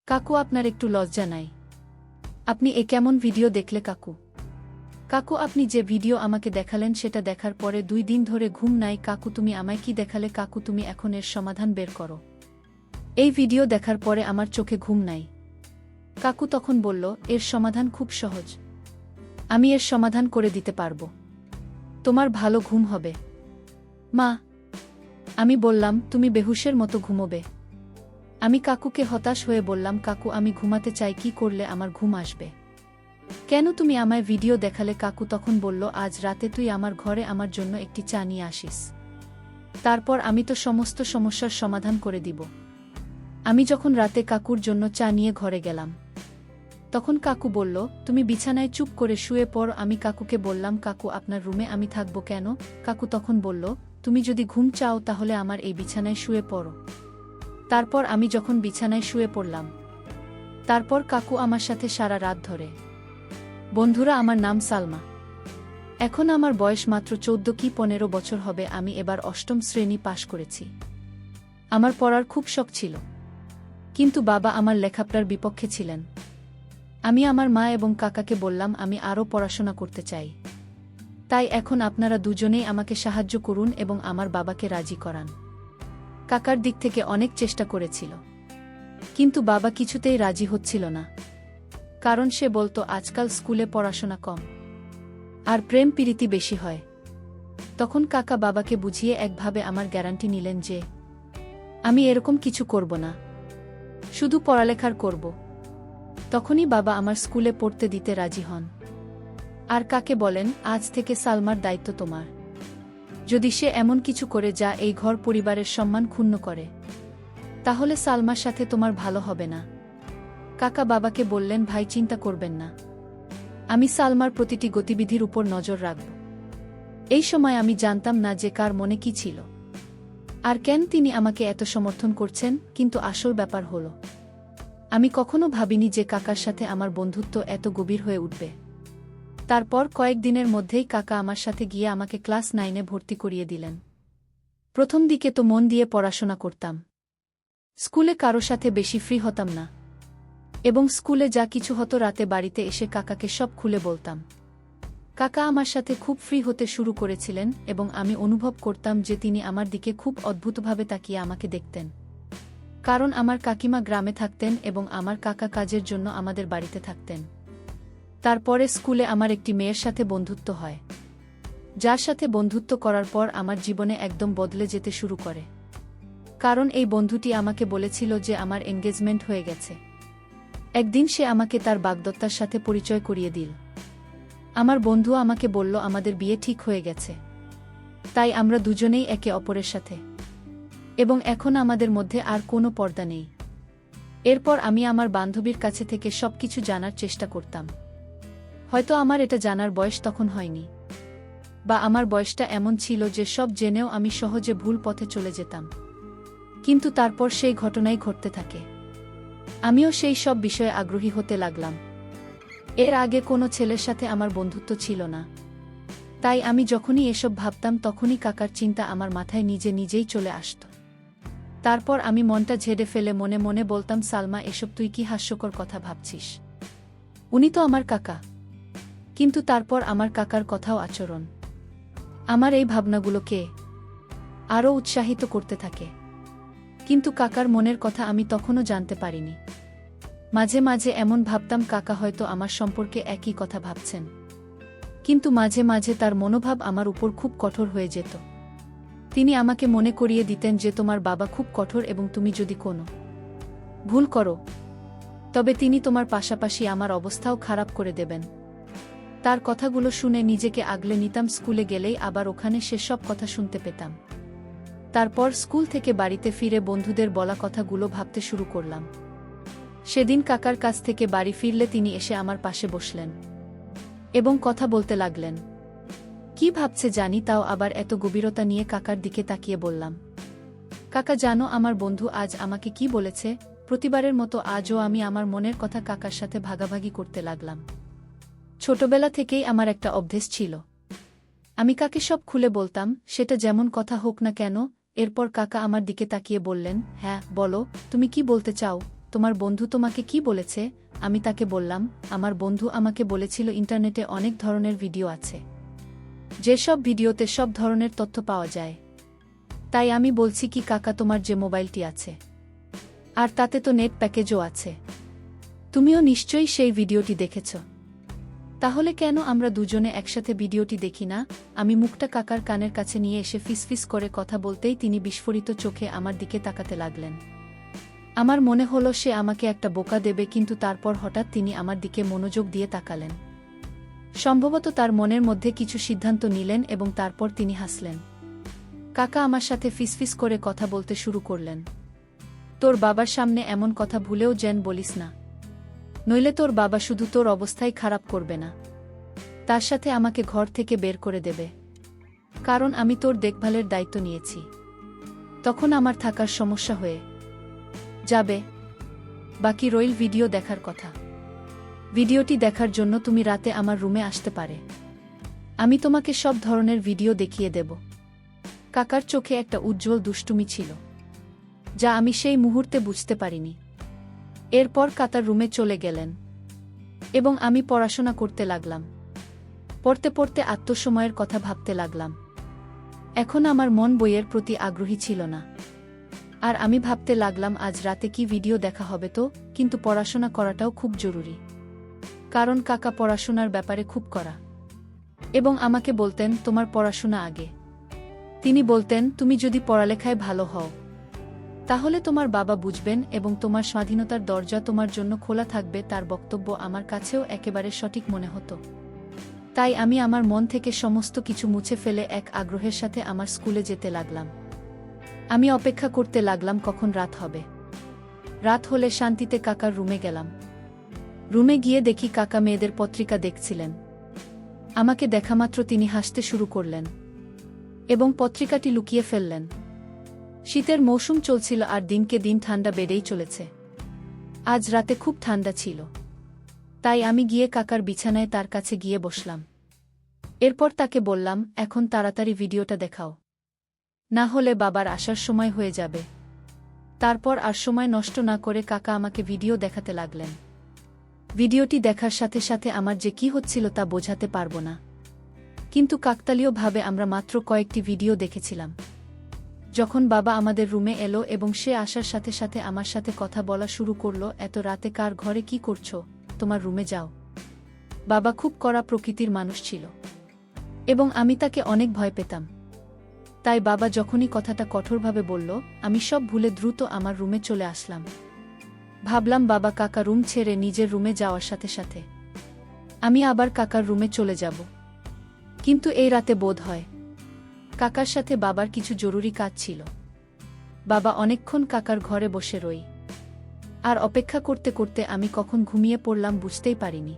কাকু, আপনার একটু লজ্জা নাই? আপনি এ কেমন ভিডিও দেখলে কাকু? কাকু, আপনি যে ভিডিও আমাকে দেখালেন সেটা দেখার পরে 2 দিন ধরে ঘুম নাই। কাকু, তুমি আমায় কি দেখালে? কাকু, তুমি এখন এর সমাধান বের করো। এই ভিডিও দেখার পরে আমার চোখে ঘুম নাই। কাকু তখন বলল, এর সমাধান খুব সহজ। আমি এর সমাধান করে দিতে পারবো। তোমার ভালো ঘুম হবে। মা, আমি বললাম, তুমি বেহুশের মতো ঘুমোবে। আমি কাকুকে হতাশ হয়ে বললাম, কাকু, আমি ঘুমাতে চাই, কি করলে আমার ঘুম আসবে? কেন তুমি আমায় ভিডিও দেখালে? কাকু তখন বলল, আজ রাতে তুই আমার ঘরে আমার জন্য একটি চা নিয়ে আসিস। তারপর আমি তো সমস্ত সমস্যার সমাধান করে দিব। আমি যখন রাতে কাকুর জন্য চা নিয়ে ঘরে গেলাম, তখন কাকু বলল, তুমি বিছানায় চুপ করে শুয়ে পড়। আমি কাকুকে বললাম, কাকু, আপনার রুমে আমি থাকবো কেন? কাকু তখন বলল, তুমি যদি ঘুম চাও তাহলে আমার এই বিছানায় শুয়ে পড়ো। তারপর আমি যখন বিছানায় শুয়ে পড়লাম, তারপর কাকু আমার সাথে সারা রাত ধরে। বন্ধুরা, আমার নাম সালমা। এখন আমার বয়স মাত্র 14 কি 15 বছর হবে। আমি এবার 8ম শ্রেণী পাশ করেছি। আমার পড়ার খুব শখ ছিল, কিন্তু বাবা আমার লেখাপড়ার বিপক্ষে ছিলেন। আমি আমার মা এবং কাকাকে বললাম, আমি আরও পড়াশোনা করতে চাই। তাই এখন আপনারা দুজনেই আমাকে সাহায্য করুন এবং আমার বাবাকে রাজি করান। কাকার দিক থেকে অনেক চেষ্টা করেছিল, কিন্তু বাবা কিছুতেই রাজি হচ্ছিল না। কারণ সে বলতো, আজকাল স্কুলে পড়াশোনা কম আর প্রেম প্রীতি বেশি হয়। তখন কাকা বাবাকে বুঝিয়ে একভাবে আমার গ্যারান্টি নিলেন যে আমি এরকম কিছু করব না, শুধু পড়ালেখার করব। তখনই বাবা আমার স্কুলে পড়তে দিতে রাজি হন। আর কাকে বলেন, আজ থেকে সালমার দায়িত্ব তোমার। যদি সে এমন কিছু করে যা এই ঘর পরিবারের সম্মান ক্ষুণ্ণ করে, তাহলে সালমার সাথে তোমার ভালো হবে না। কাকা বাবাকে বললেন, ভাই, চিন্তা করবেন না, আমি সালমার প্রতিটি গতিবিধির উপর নজর রাখব। এই সময় আমি জানতাম না যে কার মনে কি ছিল আর কেন তিনি আমাকে এত সমর্থন করছেন। কিন্তু আসল ব্যাপার হলো, আমি কখনো ভাবিনি যে কাকার সাথে আমার বন্ধুত্ব এত গভীর হয়ে উঠবে। তারপর কয়েকদিনের মধ্যেই কাকা আমার সাথে গিয়ে আমাকে ক্লাস 9-এ ভর্তি করিয়ে দিলেন। প্রথম দিকে তো মন দিয়ে পড়াশোনা করতাম, স্কুলে কারো সাথে বেশি ফ্রি হতাম না, এবং স্কুলে যা কিছু হতো রাতে বাড়িতে এসে কাকাকে সব খুলে বলতাম। কাকা আমার সাথে খুব ফ্রি হতে শুরু করেছিলেন এবং আমি অনুভব করতাম যে তিনি আমার দিকে খুব অদ্ভুতভাবে তাকিয়ে আমাকে দেখতেন। কারণ আমার কাকিমা গ্রামে থাকতেন এবং আমার কাকা কাজের জন্য আমাদের বাড়িতে থাকতেন। তারপরে স্কুলে আমার একটি মেয়ের সাথে বন্ধুত্ব হয়, যার সাথে বন্ধুত্ব করার পর আমার জীবনে একদম বদলে যেতে শুরু করে। কারণ এই বন্ধুটি আমাকে বলেছিল যে আমার এনগেজমেন্ট হয়ে গেছে। একদিন সে আমাকে তার বাগদত্তার সাথে পরিচয় করিয়ে দিল। আমার বন্ধু আমাকে বলল, আমাদের বিয়ে ঠিক হয়ে গেছে। তাই আমরা দুজনেই একে অপরের সাথে, এবং এখন আমাদের মধ্যে আর কোনো পর্দা নেই। এরপর আমি আমার বান্ধবীর কাছে থেকে সবকিছু জানার চেষ্টা করতাম। হয়তো আমার এটা জানার বয়স তখন হয়নি, বা আমার বয়সটা এমন ছিল যে সব জেনেও আমি সহজে ভুল পথে চলে যেতাম। কিন্তু তারপর সেই ঘটনাই ঘটতে থাকে। আমিও সেই সব বিষয়ে আগ্রহী হতে লাগলাম। এর আগে কোনো ছেলের সাথে আমার বন্ধুত্ব ছিল না, তাই আমি যখনই এসব ভাবতাম তখনই কাকার চিন্তা আমার মাথায় নিজে নিজেই চলে আসত। তারপর আমি মনটা ঝেড়ে ফেলে মনে মনে বলতাম, সালমা, এসব তুই কি হাস্যকর কথা ভাবছিস? উনি তো আমার কাকা। কিন্তু তারপর আমার কাকার কথাও আচরণ আমার এই ভাবনাগুলোকে আরও উৎসাহিত করতে থাকে। কিন্তু কাকার মনের কথা আমি তখনও জানতে পারিনি। মাঝে মাঝে এমন ভাবতাম, কাকা হয়তো আমার সম্পর্কে একই কথা ভাবছেন, কিন্তু মাঝে মাঝে তার মনোভাব আমার উপর খুব কঠোর হয়ে যেত। তিনি আমাকে মনে করিয়ে দিতেন যে তোমার বাবা খুব কঠোর এবং তুমি যদি কোনো ভুল করো তবে তিনি তোমার পাশাপাশি আমার অবস্থাও খারাপ করে দেবেন। তার কথাগুলো শুনে নিজেকে আগলে নিতাম। স্কুলে গেলেই আবার ওখানে সেসব কথা শুনতে পেতাম। তারপর স্কুল থেকে বাড়িতে ফিরে বন্ধুদের বলা কথাগুলো ভাবতে শুরু করলাম। সেদিন কাকার কাছ থেকে বাড়ি ফিরলে তিনি এসে আমার পাশে বসলেন এবং কথা বলতে লাগলেন। কি ভাবছে জানি, তাও আবার এত গভীরতা নিয়ে কাকার দিকে তাকিয়ে বললাম, কাকা, জানো আমার বন্ধু আজ আমাকে কি বলেছে? প্রতিবারের মতো আজও আমি আমার মনের কথা কাকার সাথে ভাগাভাগি করতে লাগলাম। ছোটবেলা থেকেই আমার একটা অভ্যেস ছিল, আমি কাকে সব খুলে বলতাম, সেটা যেমন কথা হোক না কেন। এরপর কাকা আমার দিকে তাকিয়ে বললেন, হ্যাঁ বলো, তুমি কি বলতে চাও? তোমার বন্ধু তোমাকে কি বলেছে? আমি তাকে বললাম, আমার বন্ধু আমাকে বলেছিল ইন্টারনেটে অনেক ধরনের ভিডিও আছে, যেসব ভিডিওতে সব ধরনের তথ্য পাওয়া যায়। তাই আমি বলছি কি কাকা, তোমার যে মোবাইলটি আছে আর তাতে তো নেট প্যাকেজও আছে, তুমিও নিশ্চয়ই সেই ভিডিওটি দেখেছ। তাহলে কেন আমরা দুজনে একসাথে ভিডিওটি দেখি না? আমি মুখটা কাকার কানের কাছে নিয়ে এসে ফিসফিস করে কথা বলতেই তিনি বিস্ফোরিত চোখে আমার দিকে তাকাতে লাগলেন। আমার মনে হলো সে আমাকে একটা বোকা দেবে, কিন্তু তারপর হঠাৎ তিনি আমার দিকে মনোযোগ দিয়ে তাকালেন। সম্ভবত তার মনের মধ্যে কিছু সিদ্ধান্ত নিলেন এবং তারপর তিনি হাসলেন। কাকা আমার সাথে ফিসফিস করে কথা বলতে শুরু করলেন। তোর বাবার সামনে এমন কথা ভুলেও যেন বলিস না, নইলে তোর বাবা শুধু তোর অবস্থাই খারাপ করবে না, তার সাথে আমাকে ঘর থেকে বের করে দেবে, কারণ আমি তোর দেখভালের দায়িত্ব নিয়েছি। তখন আমার থাকার সমস্যা হয়ে যাবে। বাকি রইল ভিডিও দেখার কথা। ভিডিওটি দেখার জন্য তুমি রাতে আমার রুমে আসতে পারে, আমি তোমাকে সব ধরনের ভিডিও দেখিয়ে দেব। কাকার চোখে একটা উজ্জ্বল দুষ্টুমি ছিল, যা আমি সেই মুহূর্তে বুঝতে পারিনি। এরপর কাতার রুমে চলে গেলেন এবং আমি পড়াশোনা করতে লাগলাম। পড়তে পড়তে আত্মসময়ের কথা ভাবতে লাগলাম। এখন আমার মন বইয়ের প্রতি আগ্রহী ছিল না, আর আমি ভাবতে লাগলাম আজ রাতে কি ভিডিও দেখা হবে তো, কিন্তু পড়াশোনা করাটাও খুব জরুরি, কারণ কাকা পড়াশোনার ব্যাপারে খুব কড়া এবং আমাকে বলতেন তোমার পড়াশোনা আগে। তিনি বলতেন তুমি যদি পড়ালেখায় ভালো হও তাহলে তোমার বাবা বুঝবেন এবং তোমার স্বাধীনতার দরজা তোমার জন্য খোলা থাকবে। তার বক্তব্য আমার কাছেও একেবারে সঠিক মনে হতো। তাই আমি আমার মন থেকে সমস্ত কিছু মুছে ফেলে এক আগ্রহের সাথে আমার স্কুলে যেতে লাগলাম। আমি অপেক্ষা করতে লাগলাম কখন রাত হবে। রাত হলে শান্তিতে কাকার রুমে গেলাম। রুমে গিয়ে দেখি কাকা মেয়েদের পত্রিকা দেখছিলেন। আমাকে দেখামাত্র তিনি হাসতে শুরু করলেন এবং পত্রিকাটি লুকিয়ে ফেললেন। শীতের মৌসুম চলছিল আর দিনকে দিন ঠান্ডা বেড়েই চলেছে। আজ রাতে খুব ঠান্ডা ছিল, তাই আমি গিয়ে কাকার বিছানায় তার কাছে গিয়ে বসলাম। এরপর তাকে বললাম, এখন তাড়াতাড়ি ভিডিওটা দেখাও, না হলে বাবার আসার সময় হয়ে যাবে। তারপর আর সময় নষ্ট না করে কাকা আমাকে ভিডিও দেখাতে লাগলেন। ভিডিওটি দেখার সাথে সাথে আমার যে কি হচ্ছিল তা বোঝাতে পারবো না, কিন্তু কাকতালীয়ভাবে আমরা মাত্র কয়েকটি ভিডিও দেখেছিলাম। যখন বাবা আমাদের রুমে এলো এবং সে আসার সাথে সাথে আমার সাথে কথা বলা শুরু করলো, এত রাতে কার ঘরে কি করছো, তোমার রুমে যাও। বাবা খুব কড়া প্রকৃতির মানুষ ছিল এবং আমি তাকে অনেক ভয় পেতাম। তাই বাবা যখনই কথাটা কঠোরভাবে বলল, আমি সব ভুলে দ্রুত আমার রুমে চলে আসলাম। ভাবলাম বাবা কাকা রুম ছেড়ে নিজের রুমে যাওয়ার সাথে সাথে আমি আবার কাকার রুমে চলে যাব। কিন্তু এই রাতে বোধ হয় কাকার সাথে বাবার কিছু জরুরি কাজ ছিল। বাবা অনেকক্ষণ কাকার ঘরে বসে রই, আর অপেক্ষা করতে করতে আমি কখন ঘুমিয়ে পড়লাম বুঝতেই পারিনি।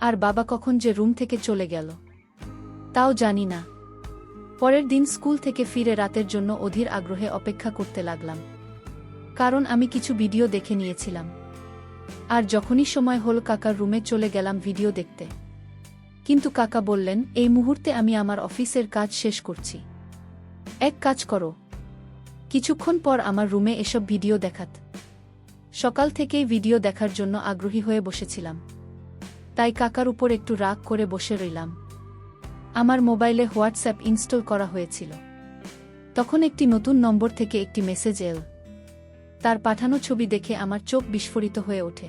আর বাবা কখন যে রুম থেকে চলে গেল তাও জানি না। পরের দিন স্কুল থেকে ফিরে রাতের জন্য অধীর আগ্রহে অপেক্ষা করতে লাগলাম, কারণ আমি কিছু ভিডিও দেখে নিয়েছিলাম। আর যখনই সময় হল কাকার রুমে চলে গেলাম ভিডিও দেখতে। কিন্তু কাকা বললেন, এই মুহূর্তে আমি আমার অফিসের কাজ শেষ করছি, এক কাজ করো, কিছুক্ষণ পর আমার রুমে এসব ভিডিও দেখাত। সকাল থেকেই ভিডিও দেখার জন্য আগ্রহী হয়ে বসেছিলাম, তাই কাকার উপর একটু রাগ করে বসে রইলাম। আমার মোবাইলে হোয়াটসঅ্যাপ ইনস্টল করা হয়েছিল। তখন একটি নতুন নম্বর থেকে একটি মেসেজ এল। তার পাঠানো ছবি দেখে আমার চোখ বিস্ফোরিত হয়ে ওঠে।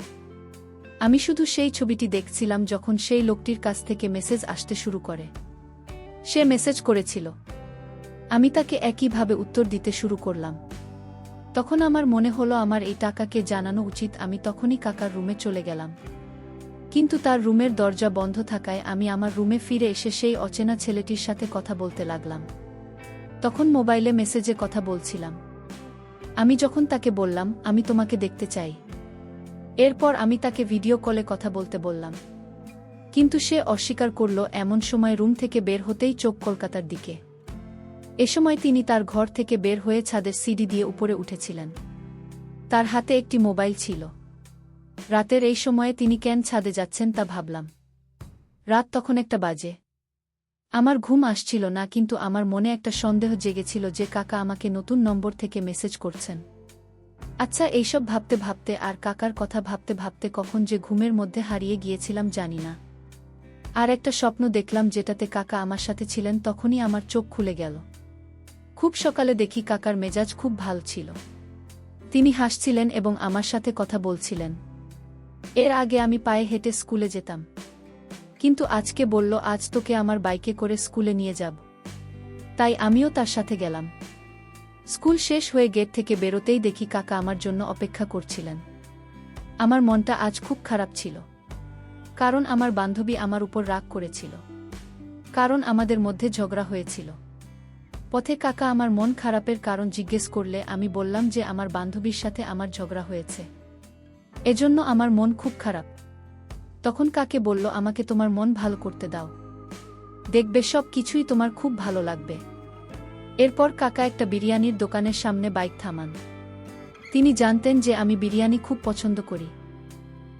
আমি শুধু সেই ছবিটি দেখছিলাম যখন সেই লোকটির কাছ থেকে মেসেজ আসতে শুরু করে। সে মেসেজ করেছিল, আমি তাকে একইভাবে উত্তর দিতে শুরু করলাম। তখন আমার মনে হলো আমার এই টাকাকে জানানো উচিত। আমি তখনই কাকার রুমে চলে গেলাম, কিন্তু তার রুমের দরজা বন্ধ থাকায় আমি আমার রুমে ফিরে এসে সেই অচেনা ছেলেটির সাথে কথা বলতে লাগলাম। তখন মোবাইলে মেসেজে কথা বলছিলাম। আমি যখন তাকে বললাম, আমি তোমাকে দেখতে চাই, এরপর আমি তাকে ভিডিও কলে কথা বলতে বললাম, কিন্তু সে অস্বীকার করল। এমন সময় রুম থেকে বের হতেই চোখ কলকাতার দিকে। এ সময় তিনি তার ঘর থেকে বের হয়ে ছাদের সিঁড়ি দিয়ে উপরে উঠেছিলেন। তার হাতে একটি মোবাইল ছিল। রাতের এই সময়ে তিনি কেন ছাদে যাচ্ছেন তা ভাবলাম। রাত তখন 1টা বাজে। আমার ঘুম আসছিল না, কিন্তু আমার মনে একটা সন্দেহ জেগেছিল যে কাকা আমাকে নতুন নম্বর থেকে মেসেজ করছেন। আচ্ছা, এইসব ভাবতে ভাবতে আর কাকার কথা ভাবতে ভাবতে কখন যে ঘুমের মধ্যে হারিয়ে গিয়েছিলাম জানি না। আর একটা স্বপ্ন দেখলাম যেটাতে কাকা আমার সাথে ছিলেন। তখনই আমার চোখ খুলে গেল। খুব সকালে দেখি কাকার মেজাজ খুব ভালো ছিল। তিনি হাসছিলেন এবং আমার সাথে কথা বলছিলেন। এর আগে আমি পায়ে হেঁটে স্কুলে যেতাম, কিন্তু আজকে বলল আজ তোকে আমার বাইকে করে স্কুলে নিয়ে যাব। তাই আমিও তার সাথে গেলাম। স্কুল শেষ হয়ে গেট থেকে বেরোতেই দেখি কাকা আমার জন্য অপেক্ষা করছিলেন। আমার মনটা আজ খুব খারাপ ছিল, কারণ আমার বান্ধবী আমার উপর রাগ করেছিল, কারণ আমাদের মধ্যে ঝগড়া হয়েছিল। পথে কাকা আমার মন খারাপের কারণ জিজ্ঞেস করলে আমি বললাম যে আমার বান্ধবীর সাথে আমার ঝগড়া হয়েছে, এজন্য আমার মন খুব খারাপ। তখন কাকে বলল আমাকে তোমার মন ভালো করতে দাও, দেখবে সব কিছুই তোমার খুব ভালো লাগবে। এরপর কাকা একটা বিরিয়ানির দোকানের সামনে বাইক থামান। তিনি জানতেন যে আমি বিরিয়ানি খুব পছন্দ করি।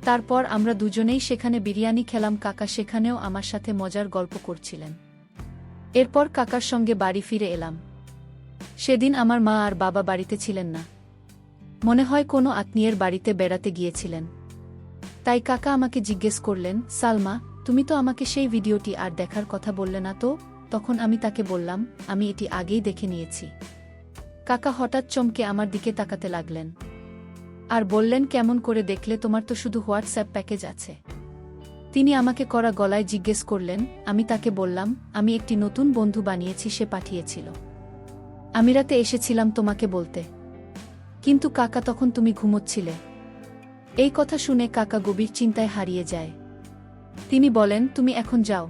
তারপর আমরা দুজনেই সেখানে বিরিয়ানি খেলাম। কাকা সেখানেও আমার সাথে মজার গল্প করছিলেন। এরপর কাকার সঙ্গে বাড়ি ফিরে এলাম। সেদিন আমার মা আর বাবা বাড়িতে ছিলেন না, মনে হয় কোনো আত্মীয়ের বাড়িতে বেড়াতে গিয়েছিলেন। তাই কাকা আমাকে জিজ্ঞেস করলেন, সালমা, তুমি তো আমাকে সেই ভিডিওটি আর দেখার কথা বললে না তো? তখন আমি তাকে বললাম, আমি এটি আগেই দেখে নিয়েছি। কাকা হঠাৎ চমকে আমার দিকে তাকাতে লাগলেন আর বললেন, কেমন করে দেখলে? তোমার তো শুধু হোয়াটসঅ্যাপ প্যাকেজ আছে। তিনি আমাকে কড়া গলায় জিজ্ঞেস করলেন। আমি তাকে বললাম, আমি একটি নতুন বন্ধু বানিয়েছি, সে পাঠিয়েছিল। আমি রাতে এসেছিলাম তোমাকে বলতে, কিন্তু কাকা তখন তুমি ঘুমোচ্ছিলে। এই কথা শুনে কাকা গভীর চিন্তায় হারিয়ে যায়। তিনি বলেন, তুমি এখন যাও।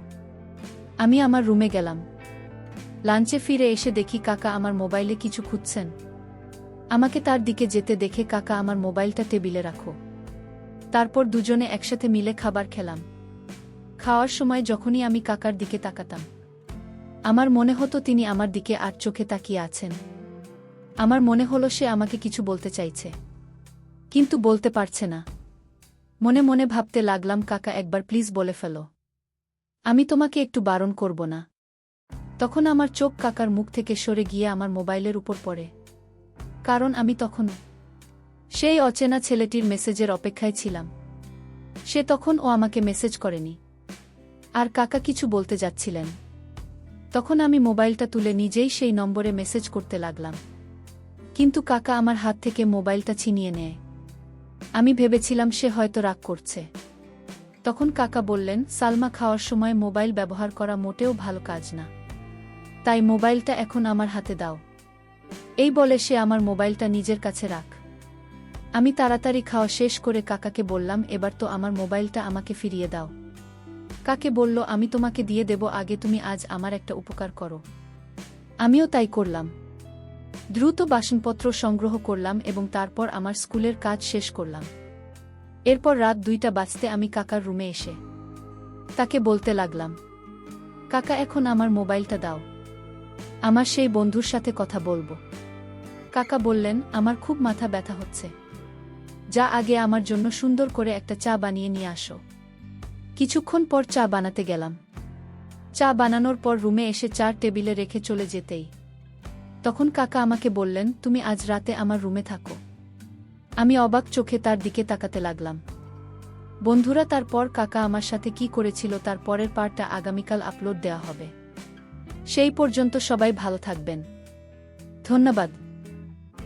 আমি আমার রুমে গেলাম। লাঞ্চে ফিরে এসে দেখি কাকা আমার মোবাইলে কিছু খুঁজছেন। আমাকে তার দিকে যেতে দেখে কাকা আমার মোবাইলটা টেবিলে রাখো। তারপর দুজনে একসাথে মিলে খাবার খেলাম। খাওয়ার সময় যখনই আমি কাকার দিকে তাকাতাম, আমার মনে হতো তিনি আমার দিকে আর চোখে তাকিয়ে আছেন। আমার মনে হলো সে আমাকে কিছু বলতে চাইছে, কিন্তু বলতে পারছে না। মনে মনে ভাবতে লাগলাম, কাকা একবার প্লিজ বলে ফেলো, আমি তোমাকে একটু বারণ করব না। তখন আমার চোখ কাকার মুখ থেকে সরে গিয়ে আমার মোবাইলের উপর পড়ে, কারণ আমি তখনও সেই অচেনা ছেলেটির মেসেজের অপেক্ষায় ছিলাম। সে তখন ও আমাকে মেসেজ করেনি, আর কাকা কিছু বলতে যাচ্ছিলেন। তখন আমি মোবাইলটা তুলে নিজেই সেই নম্বরে মেসেজ করতে লাগলাম, কিন্তু কাকা আমার হাত থেকে মোবাইলটা ছিনিয়ে নেয়। আমি ভেবেছিলাম সে হয়তো রাগ করছে। তখন কাকা বললেন, সালমা, খাওয়ার সময় মোবাইল ব্যবহার করা মোটেও ভালো কাজ না, তাই মোবাইলটা এখন আমার হাতে দাও। এই বলে সে আমার মোবাইলটা নিজের কাছে রাখ। আমি তাড়াতাড়ি খাওয়া শেষ করে কাকাকে বললাম, এবার তো আমার মোবাইলটা আমাকে ফিরিয়ে দাও। কাকে বলল, আমি তোমাকে দিয়ে দেব, আগে তুমি আজ আমার একটা উপকার করো। আমিও তাই করলাম। দ্রুত বাসনপত্র সংগ্রহ করলাম এবং তারপর আমার স্কুলের কাজ শেষ করলাম। এরপর রাত 2টা বাজতে আমি কাকার রুমে এসে তাকে বলতে লাগলাম, কাকা, এখন আমার মোবাইলটা দাও, আমার সেই বন্ধুর সাথে কথা বলবো। কাকা বললেন, আমার খুব মাথা ব্যথা হচ্ছে, যা আগে আমার জন্য সুন্দর করে একটা চা বানিয়ে নিয়ে আসো। কিছুক্ষণ পর চা বানাতে গেলাম। চা বানানোর পর রুমে এসে চা টেবিলে রেখে চলে যেতেই তখন কাকা আমাকে বললেন, তুমি আজ রাতে আমার রুমে থাকো। আমি অবাক চোখে তার দিকে তাকাতে লাগলাম। বন্ধুরা, তারপর কাকা আমার সাথে কি করেছিল তার পরের পার্টটা আগামীকাল আপলোড দেওয়া হবে। সেই পর্যন্ত সবাই ভালো থাকবেন। ধন্যবাদ।